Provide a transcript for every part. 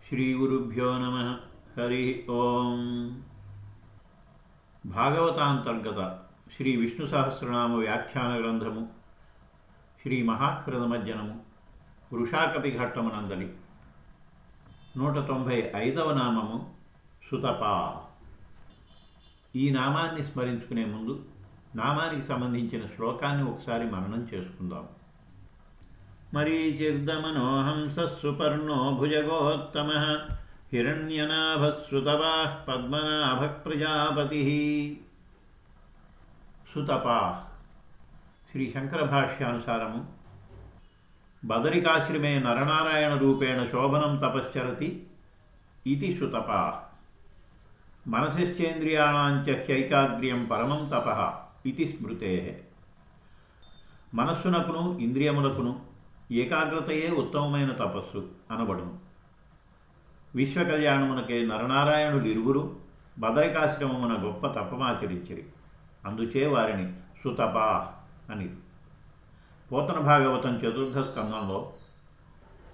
శ్రీగురుభ్యో నమ. హరి ఓం. భాగవతాంతర్గత శ్రీ విష్ణు సహస్రనామ వ్యాఖ్యాన గ్రంథము శ్రీ మహాకృతమజ్జనము వృషాకపి ఘట్టమునందలి 195వ నామము సుతపా. ఈ నామాన్ని స్మరించుకునే ముందు నామానికి సంబంధించిన శ్లోకాన్ని ఒకసారి మననం చేసుకుందాం. మరీచిర్దమనోహంసః సుపర్ణో భుజగోత్తమః హిరణ్యనాభః సుతపాః పద్మనాభః ప్రజాపతిః. సుతపాః శ్రీ శంకర భాష్యానుసారము బదరికాశ్రమే నరనారాయణ రూపేణ శోభనం తపశ్చరతి ఇది సుతపాః. మనసిశ్చేంద్రియాణాంచ హ్యైకాగ్ర్యం పరమం తపః ఇది స్మృతేః. మనస్సునకును ఇంద్రియములకును ఏకాగ్రతయే ఉత్తమమైన తపస్సు అనబడును. విశ్వకళ్యాణమునకే నరనారాయణులు ఇరువురు బదరికాశ్రమమున గొప్ప తపమాచరించిరి. అందుచే వారిని సుతపా అని. పోతన భాగవతం 4వ స్కందంలో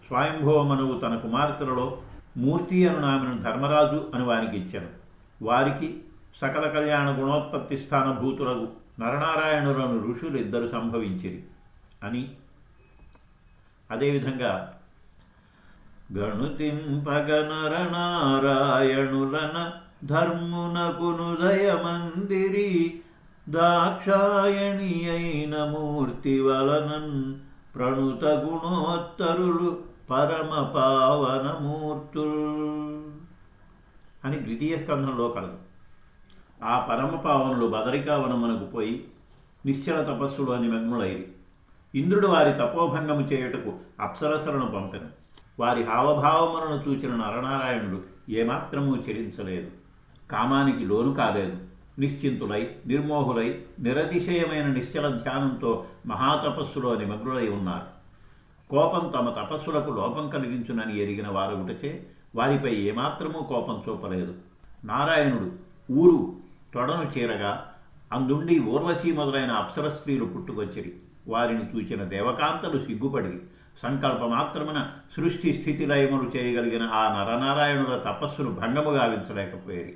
స్వయంభోమనువు తన కుమార్తెలలో మూర్తి అను ఆమెను ధర్మరాజు అని వారికి ఇచ్చాను. వారికి సకల కళ్యాణ గుణోత్పత్తి స్థానభూతులకు నరనారాయణులను ఋషులు ఇద్దరు సంభవించిరి అని. అదేవిధంగా గణుతింపగ నరనారాయణులన ధర్మునకునుదయమందిరి దాక్షాయణి అయిన మూర్తి వలనన్ ప్రణుత గుణోత్తరులు పరమ పావనమూర్తుల్ అని ద్వితీయ స్కంధంలో కలదు. ఆ పరమ పావనులు బదరికావనమునకు పోయి నిశ్చల తపస్సులు అని మగ్నులైరి. ఇంద్రుడు వారి తపోభంగము చేయుటకు అప్సరసలను పంపెను. వారి హావభావములను చూచిన నరనారాయణుడు ఏమాత్రమూ చెలించలేదు, కామానికి లోను కాలేదు. నిశ్చింతులై నిర్మోహులై నిరతిశయమైన నిశ్చల ధ్యానంతో మహాతపస్సులో నిమగ్నులై ఉన్నారు. కోపం తమ తపస్సులకు లోపం కలిగించునని ఎరిగిన వారొకటచే వారిపై ఏమాత్రమూ కోపం చూపలేదు. నారాయణుడు ఊరు తొడను చేరగా అందుండి ఊర్వశీ మొదలైన అప్సర స్త్రీలు పుట్టుకొచ్చిరి. వారిని చూచిన దేవకాంతలు సిగ్గుపడి సంకల్పమాత్రమున సృష్టి స్థితి లయములు చేయగలిగిన ఆ నరనారాయణుల తపస్సును భంగము గావించలేకపోయేది.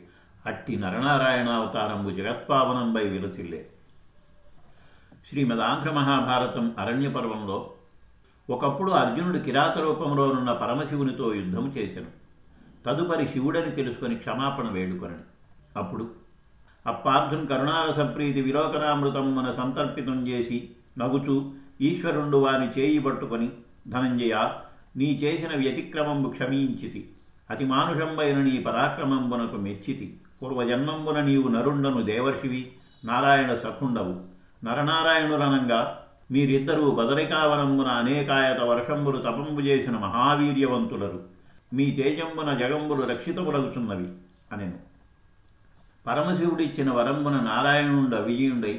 అట్టి నరనారాయణావతారంబు జగత్పావనంపై విలసిల్లే. శ్రీమదాంధ్ర మహాభారతం అరణ్య పర్వంలో ఒకప్పుడు అర్జునుడు కిరాత రూపంలోనున్న పరమశివునితో యుద్ధము చేసెను. తదుపరి శివుడని తెలుసుకొని క్షమాపణ వేడుకొనను. అప్పుడు అప్పార్థున్ కరుణారసప్రీతి విలోకనామృతం మన సంతర్పితం చేసి నగుచూ ఈశ్వరుండు వాని చేయి పట్టుకొని, ధనంజయ, నీ చేసిన వ్యతిక్రమంబు క్షమించితి. అతి మానుషంబైన నీ పరాక్రమంబునకు మెచ్చితి. పూర్వజన్మంబున నీవు నరుండను దేవర్షివి, నారాయణ సఖుండవు. నరనారాయణులనంగా మీరిద్దరూ బదరికావనంబున అనేకాయత వర్షంబులు తపంబు చేసిన మహావీర్యవంతులరు. మీ తేజంబున జగంబులు రక్షితములగుచున్నవి అనెను. పరమశివుడిచ్చిన వరంబున నారాయణుండ విజయుండై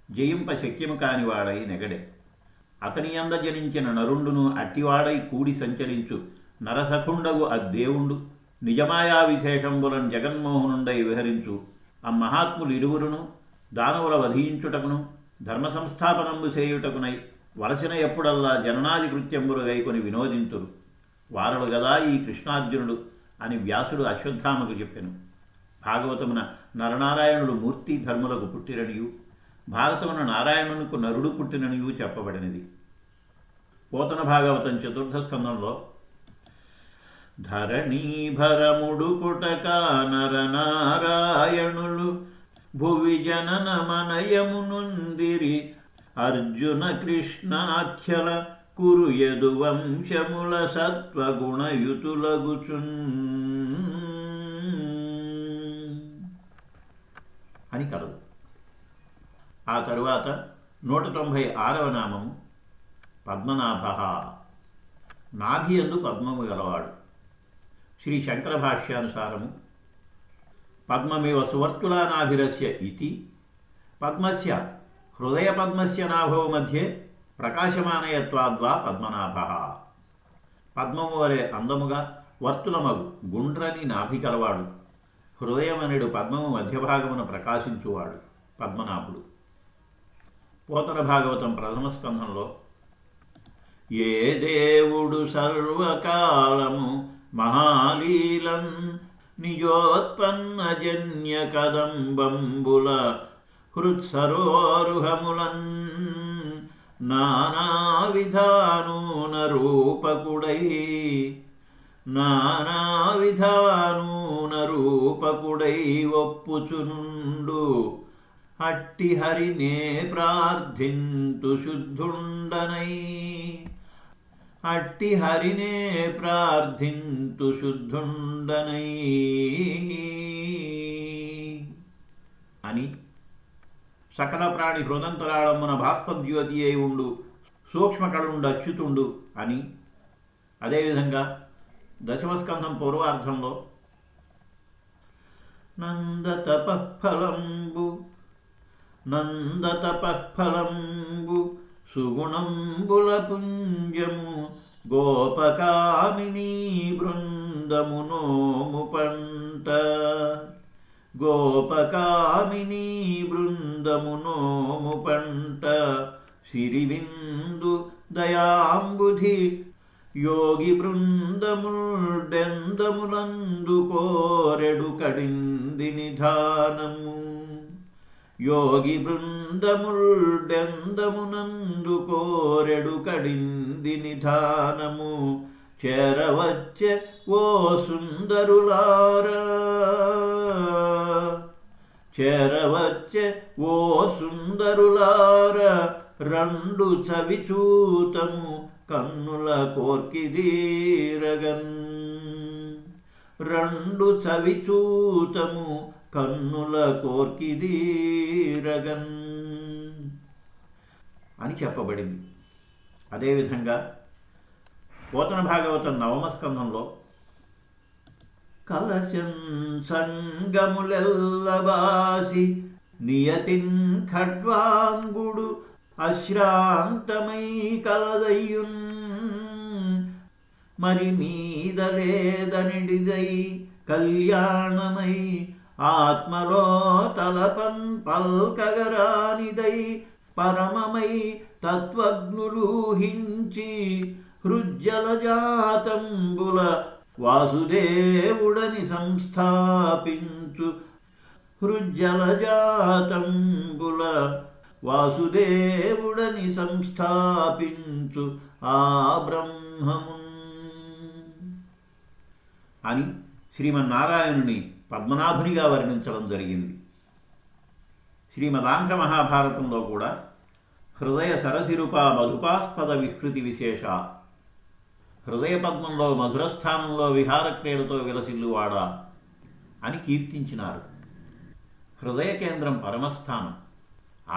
జయింప శక్యము కానివాడై నెగడే. అతని యంద జనించిన నరుండును అట్టివాడై కూడి సంచరించు నరసఖుండగు అద్దేవుండు నిజమాయా విశేషంబులను జగన్మోహనుండై విహరించు అమ్మహాత్ములు ఇరువురును దానవుల వధించుటకును ధర్మ సంస్థాపనంబు చేయుటకునై వలసిన ఎప్పుడల్లా జననాది కృత్యంబులు గైకొని వినోదింతురు. వారలు గదా ఈ కృష్ణార్జునుడు అని వ్యాసుడు అశ్వత్థామకు చెప్పెను. భాగవతమున నరనారాయణుడు మూర్తి ధర్ములకు పుట్టిరనియు, భారతమున నారాయణునికి నరుడు పుట్టిననియు చెప్పబడినది. పోతన భాగవతం 4వ స్కందంలో ధరణీభరముడు పుటక నరనారాయణులు భువి జనన మనయమునుందిరి అర్జున కృష్ణాఖ్యల కురు యదు వంశముల సత్వగుణయుతులగుచున్ అని కలదు. ఆ తరువాత 196వ నామము పద్మనాభ. నాభి యందు పద్మము గలవాడు. శ్రీ శంకర భాష్యానుసారము పద్మమివ సువర్తులానాభిరస్య ఇతి పద్మస్య హృదయ పద్మస్య నాభో మధ్యే ప్రకాశమానయత్వాద్వా పద్మనాభ. పద్మము వలె అందముగా వర్తులమగు గుండ్రని నాభి కలవాడు. హృదయమనుడు పద్మము మధ్యభాగమున ప్రకాశించువాడు పద్మనాభుడు. పోతన భాగవతం 1వ స్కంధంలో ఏ దేవుడు సర్వకాలము మహాలీలన్ నిజోత్పన్నజన్య కదంబంబుల హృత్సరోరుహములన్ నానావిధానూన రూపకుడై ఒప్పుచునుండు అట్టి హరినే ప్రార్థింతు శుద్ధుండనై అని సకల ప్రాణి హృదంతరాళమున భాస్పద్యోతి అయి ఉండు సూక్ష్మకళుండు అచ్యుతుండు అని. అదేవిధంగా దశమస్కంధం పూర్వార్ధంలో నందతపఃఫలంబు సుగుణంబుల పుంజము గోపకామినీ బృందమునోము పంట సిరివిందు దయాంబుధి యోగి బృందముల్డెందములందు కోరెడు కడింది నిధానము చేరవచ్చే ఓ సుందరులార రెండు చవిచూతము కన్నుల కోర్కిదీరగన్ అని చెప్పబడింది. అదేవిధంగా పోతన భాగవతం నవమస్కంధంలో కలశం సంగములెల్లబాసి నియతిన్ ఖడ్వాంగుడు అశ్రాంతమై కలదయ్యున్ మరి మీదలేదనిడిదై కళ్యాణమై ఆత్మలో తలపన్ పల్కగరానిదై పరమమై తత్వజ్ఞులూహించి హృజ్జలజాతంబుల వాసుదేవుడని సంస్థాపించు ఆ బ్రహ్మము అని శ్రీమన్నారాయణుని పద్మనాభునిగా వర్ణించడం జరిగింది. శ్రీమదాంధ్ర మహాభారతంలో కూడా హృదయ సరసిరుపా మధుపాస్పద విహృతి విశేష, హృదయ పద్మంలో మధురస్థానంలో విహారక్రీడతో విలసిల్లువాడా అని కీర్తించినారు. హృదయ కేంద్రం పరమస్థానం.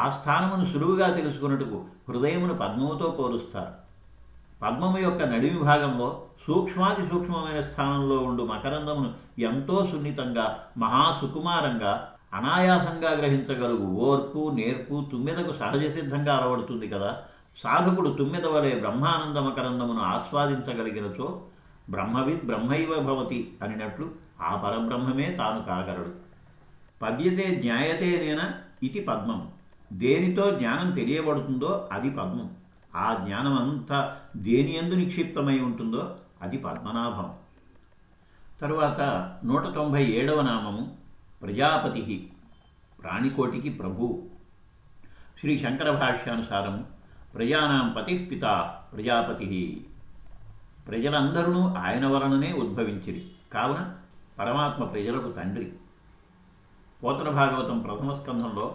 ఆ స్థానమును సులువుగా తెలుసుకున్నట్టుకు హృదయమును పద్మముతో పోలుస్తారు. పద్మము యొక్క నడిమి భాగంలో సూక్ష్మాతి సూక్ష్మమైన స్థానంలో ఉండు మకరందమును ఎంతో సున్నితంగా మహాసుకుమారంగా అనాయాసంగా గ్రహించగలుగు ఓర్పు నేర్పు తుమ్మెదకు సహజసిద్ధంగా అలవడుతుంది కదా. సాధకుడు తుమ్మెద వలె బ్రహ్మానంద మకరందమును ఆస్వాదించగలిగినచో బ్రహ్మవిద్ బ్రహ్మైవ భవతి అనినట్లు ఆ పరబ్రహ్మమే తాను కాగలడు. పద్యతే జ్ఞాయతేనేన ఇది పద్మం. దేనితో జ్ఞానం తెలియబడుతుందో అది పద్మం. ఆ జ్ఞానమంతా దేనియందు నిక్షిప్తమై ఉంటుందో అది పద్మనాభం. తరువాత 197వ నామము ప్రజాపతి, ప్రాణికోటికి ప్రభు. శ్రీ శంకర భాష్యానుసారము ప్రజానాం పతి పిత ప్రజాపతి. ప్రజలందరూ ఆయన వలననే ఉద్భవించిరి కావున పరమాత్మ ప్రజలకు తండ్రి. పోతన భాగవతం ప్రథమ స్కంధంలో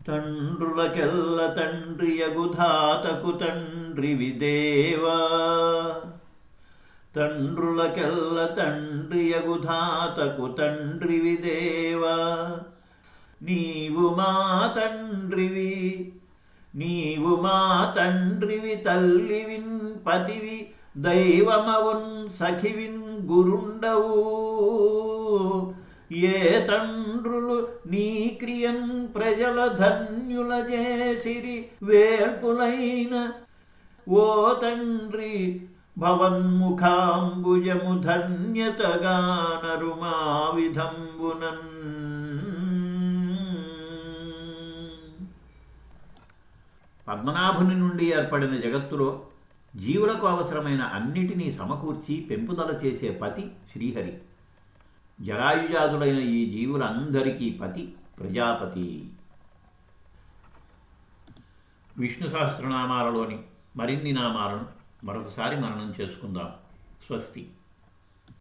తండ్రులకెల్ల తండ్రి యగుధాతకు తండ్రి విదేవా, తండ్రులకెల్ల తండ్రి యగుధాతకు తండ్రి విదేవా, నీవు మా తండ్రివి తల్లివిన్ పతివి దైవమవున్ సఖివిన్ గురుండవు. ఏ తండ్రులు నీ క్రియన్ ప్రజల ధన్యుల చేసిరి వేల్పులైన ఓ తండ్రి భవన్ముఖాంబుజము ధన్యతగా నరుమా విధంబునన్. పద్మనాభుని నుండి ఏర్పడిన జగత్తులో జీవులకు అవసరమైన అన్నిటినీ సమకూర్చి పెంపుదల చేసే పతి శ్రీహరి. జరాయుజాదులైన ఈ జీవులందరికీ పతి ప్రజాపతి. విష్ణు సహస్రనామాలలోని మరిన్ని నామాలను మరొకసారి మననం చేసుకుందాం. స్వస్తి.